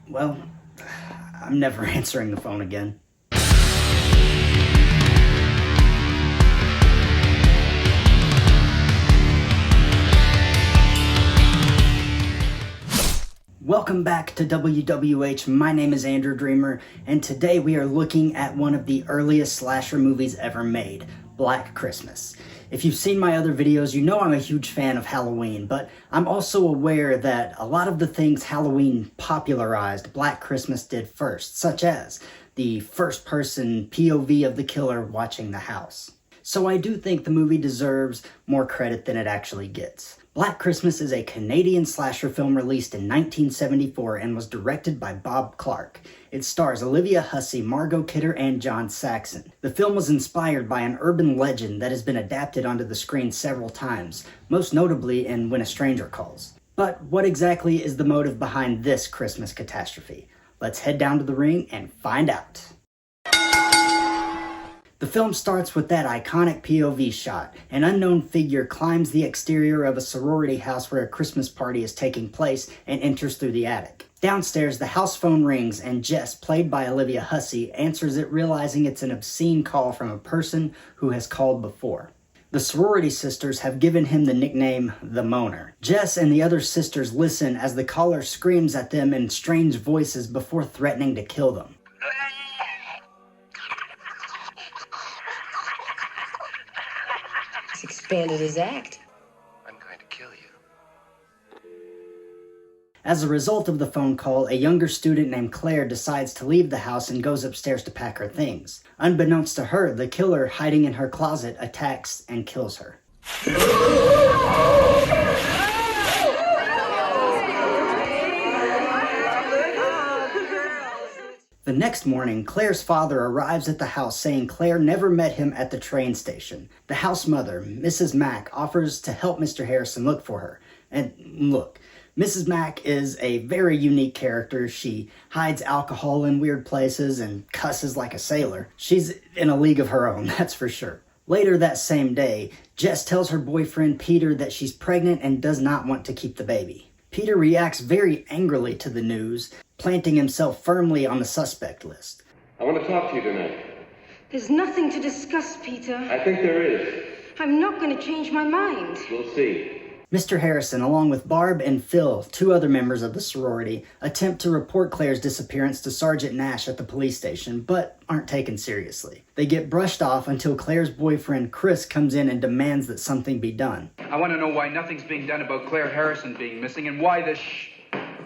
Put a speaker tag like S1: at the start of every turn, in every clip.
S1: Well, I'm never answering the phone again. Welcome back to WWH. My name is Andrew Dreamer, and today we are looking at one of the earliest slasher movies ever made, Black Christmas. If you've seen my other videos, you know I'm a huge fan of Halloween, but I'm also aware that a lot of the things Halloween popularized, Black Christmas did first, such as the first-person POV of the killer watching the house. So I do think the movie deserves more credit than it actually gets. Black Christmas is a Canadian slasher film released in 1974 and was directed by Bob Clark. It stars Olivia Hussey, Margot Kidder, and John Saxon. The film was inspired by an urban legend that has been adapted onto the screen several times, most notably in When a Stranger Calls. But what exactly is the motive behind this Christmas catastrophe? Let's head down to the ring and find out. The film starts with that iconic POV shot. An unknown figure climbs the exterior of a sorority house where a Christmas party is taking place and enters through the attic. Downstairs, the house phone rings and Jess, played by Olivia Hussey, answers it, realizing it's an obscene call from a person who has called before. The sorority sisters have given him the nickname The Moaner. Jess and the other sisters listen as the caller screams at them in strange voices before threatening to kill them.
S2: He's expanded his act.
S3: I'm going to kill you.
S1: As a result of the phone call, a younger student named Claire decides to leave the house and goes upstairs to pack her things. Unbeknownst to her, the killer, hiding in her closet, attacks and kills her. The next morning, Claire's father arrives at the house saying Claire never met him at the train station. The house mother, Mrs. Mack, offers to help Mr. Harrison look for her. And look, Mrs. Mack is a very unique character. She hides alcohol in weird places and cusses like a sailor. She's in a league of her own, that's for sure. Later that same day, Jess tells her boyfriend Peter that she's pregnant and does not want to keep the baby. Peter reacts very angrily to the news, planting himself firmly on the suspect list.
S4: I want to talk to you tonight.
S5: There's nothing to discuss, Peter.
S4: I think there is.
S5: I'm not going to change my mind.
S4: We'll see.
S1: Mr. Harrison, along with Barb and Phil, two other members of the sorority, attempt to report Claire's disappearance to Sergeant Nash at the police station, but aren't taken seriously. They get brushed off until Claire's boyfriend, Chris, comes in and demands that something be done.
S6: I want to know why nothing's being done about Claire Harrison being missing and why this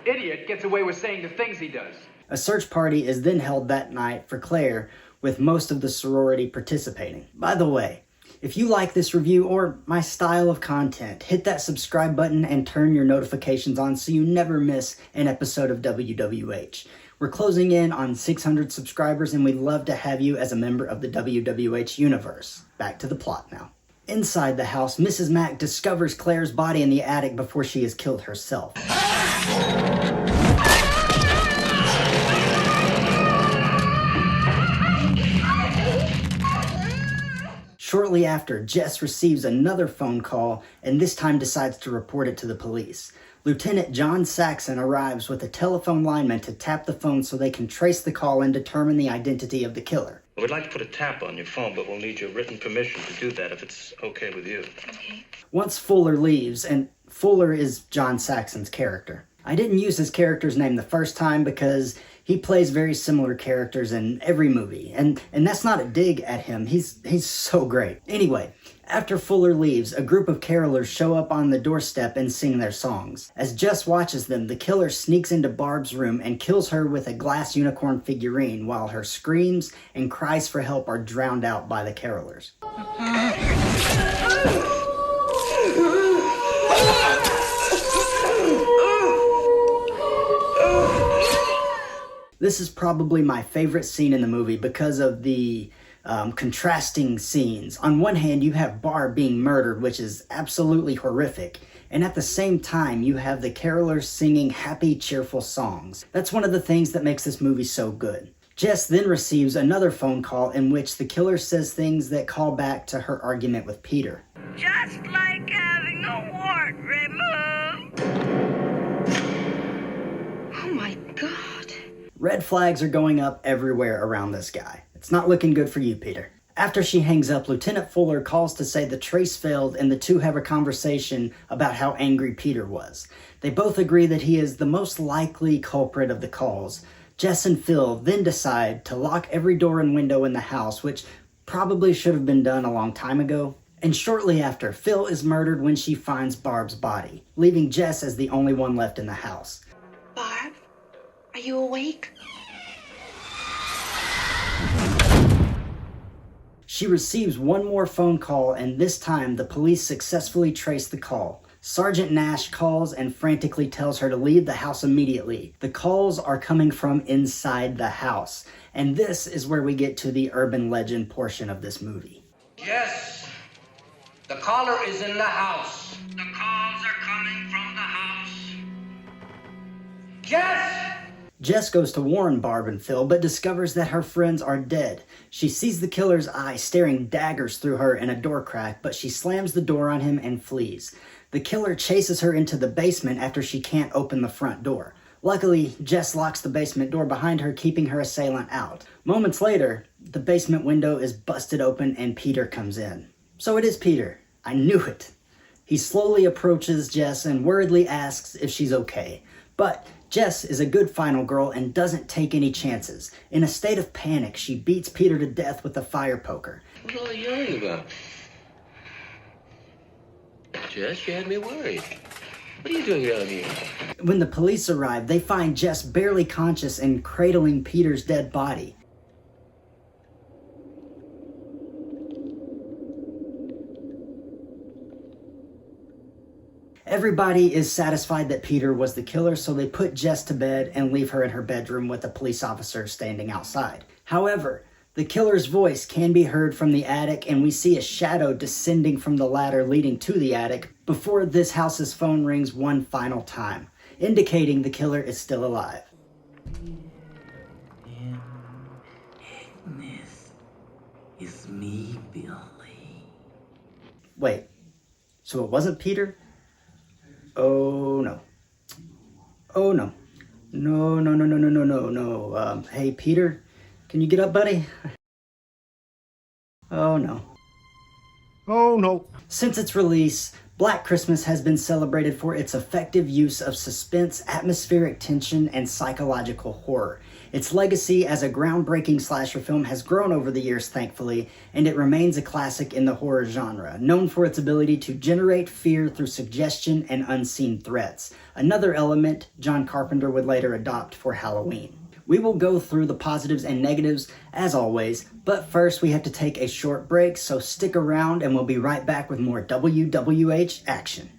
S6: idiot gets away with saying the things he does.
S1: A search party is then held that night for Claire, with most of the sorority participating. By the way, if you like this review or my style of content, hit that subscribe button and turn your notifications on so you never miss an episode of WWH. We're closing in on 600 subscribers and we'd love to have you as a member of the WWH Universe. Back to the plot now. Inside the house, Mrs. Mack discovers Claire's body in the attic before she is killed herself. Shortly after, Jess receives another phone call and this time decides to report it to the police. Lieutenant John Saxon arrives with a telephone lineman to tap the phone so they can trace the call and determine the identity of the killer.
S7: We'd like to put a tap on your phone, but we'll need your written permission to do that if it's okay with you.
S5: Okay.
S1: Once Fuller leaves, and Fuller is John Saxon's character. I didn't use his character's name the first time because he plays very similar characters in every movie, and that's not a dig at him. He's so great. Anyway, after Fuller leaves, a group of carolers show up on the doorstep and sing their songs. As Jess watches them, the killer sneaks into Barb's room and kills her with a glass unicorn figurine, while her screams and cries for help are drowned out by the carolers. This is probably my favorite scene in the movie because of the contrasting scenes. On one hand, you have Barb being murdered, which is absolutely horrific, and at the same time, you have the carolers singing happy, cheerful songs. That's one of the things that makes this movie so good. Jess then receives another phone call in which the killer says things that call back to her argument with Peter.
S8: Just like having a wart removed.
S5: Oh my God.
S1: Red flags are going up everywhere around this guy. It's not looking good for you, Peter. After she hangs up, Lieutenant Fuller calls to say the trace failed and the two have a conversation about how angry Peter was. They both agree that he is the most likely culprit of the calls. Jess and Phil then decide to lock every door and window in the house, which probably should have been done a long time ago. And shortly after, Phil is murdered when she finds Barb's body, leaving Jess as the only one left in the house.
S8: Barb, are you awake?
S1: She receives one more phone call, and this time the police successfully trace the call. Sergeant Nash calls and frantically tells her to leave the house immediately. The calls are coming from inside the house, and this is where we get to the urban legend portion of this movie.
S2: Yes, the caller is in the house.
S8: The calls are coming from the house.
S2: Yes!
S1: Jess goes to warn Barb and Phil, but discovers that her friends are dead. She sees the killer's eye staring daggers through her in a door crack, but she slams the door on him and flees. The killer chases her into the basement after she can't open the front door. Luckily, Jess locks the basement door behind her, keeping her assailant out. Moments later, the basement window is busted open and Peter comes in. So it is Peter. I knew it. He slowly approaches Jess and worriedly asks if she's okay. But Jess is a good final girl and doesn't take any chances. In a state of panic, she beats Peter to death with a fire poker.
S9: What are you yelling about? Jess, you had me worried. What are you doing down here?
S1: When the police arrive, they find Jess barely conscious and cradling Peter's dead body. Everybody is satisfied that Peter was the killer, so they put Jess to bed and leave her in her bedroom with a police officer standing outside. However, the killer's voice can be heard from the attic, and we see a shadow descending from the ladder leading to the attic before this house's phone rings one final time, indicating the killer is still alive.
S10: Agnes, it's me, Billy.
S1: Wait, so it wasn't Peter? Oh no. Oh no. No. Hey Peter, can you get up, buddy? Oh no.
S11: Oh no.
S1: Since its release, Black Christmas has been celebrated for its effective use of suspense, atmospheric tension, and psychological horror. Its legacy as a groundbreaking slasher film has grown over the years, thankfully, and it remains a classic in the horror genre, known for its ability to generate fear through suggestion and unseen threats, another element John Carpenter would later adopt for Halloween. We will go through the positives and negatives, as always, but first we have to take a short break, so stick around and we'll be right back with more WWH action.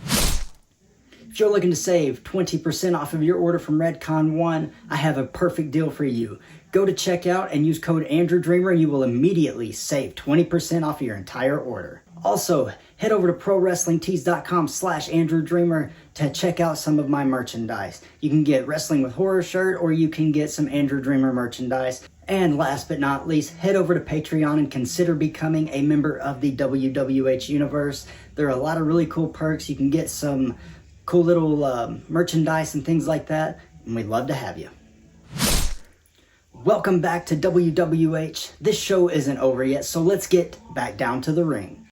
S1: If you're looking to save 20% off of your order from Redcon1, I have a perfect deal for you. Go to checkout and use code AndrewDreamer and you will immediately save 20% off your entire order. Also, head over to ProWrestlingTees.com/AndrewDreamer to check out some of my merchandise. You can get Wrestling with Horror shirt or you can get some Andrew Dreamer merchandise. And last but not least, head over to Patreon and consider becoming a member of the WWH Universe. There are a lot of really cool perks. You can get some cool little merchandise and things like that, and we'd love to have you. Welcome back to WWH. This show isn't over yet, so let's get back down to the ring.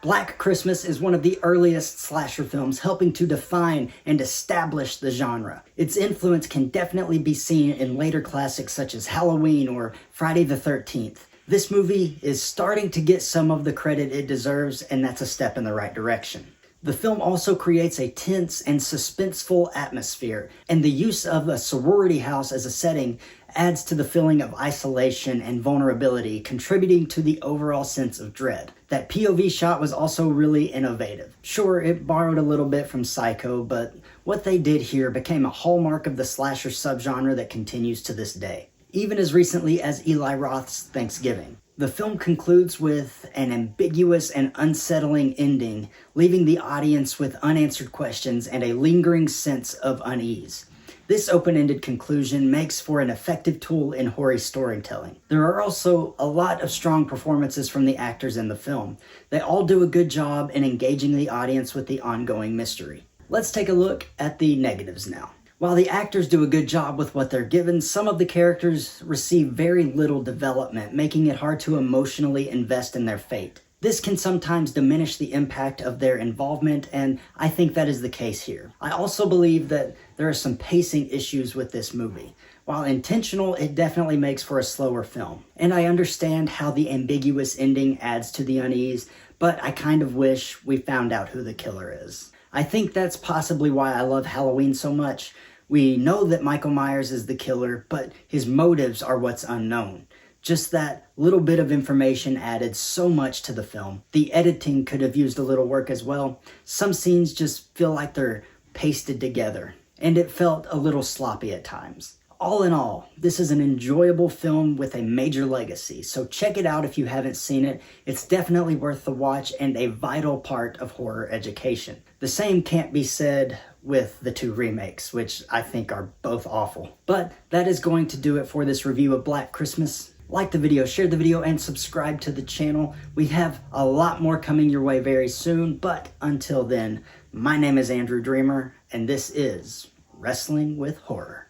S1: Black Christmas is one of the earliest slasher films, helping to define and establish the genre. Its influence can definitely be seen in later classics such as Halloween or Friday the 13th. This movie is starting to get some of the credit it deserves, and that's a step in the right direction. The film also creates a tense and suspenseful atmosphere, and the use of a sorority house as a setting adds to the feeling of isolation and vulnerability, contributing to the overall sense of dread. That POV shot was also really innovative. Sure, it borrowed a little bit from Psycho, but what they did here became a hallmark of the slasher subgenre that continues to this day, even as recently as Eli Roth's Thanksgiving. The film concludes with an ambiguous and unsettling ending, leaving the audience with unanswered questions and a lingering sense of unease. This open-ended conclusion makes for an effective tool in horror storytelling. There are also a lot of strong performances from the actors in the film. They all do a good job in engaging the audience with the ongoing mystery. Let's take a look at the negatives now. While the actors do a good job with what they're given, some of the characters receive very little development, making it hard to emotionally invest in their fate. This can sometimes diminish the impact of their involvement, and I think that is the case here. I also believe that there are some pacing issues with this movie. While intentional, it definitely makes for a slower film. And I understand how the ambiguous ending adds to the unease, but I kind of wish we found out who the killer is. I think that's possibly why I love Halloween so much. We know that Michael Myers is the killer, but his motives are what's unknown. Just that little bit of information added so much to the film. The editing could have used a little work as well. Some scenes just feel like they're pasted together, and it felt a little sloppy at times. All in all, this is an enjoyable film with a major legacy, so check it out if you haven't seen it. It's definitely worth the watch and a vital part of horror education. The same can't be said with the 2 remakes, which I think are both awful. But that is going to do it for this review of Black Christmas. Like the video, share the video, and subscribe to the channel. We have a lot more coming your way very soon, but until then, my name is Andrew Dreamer, and this is Wrestling with Horror.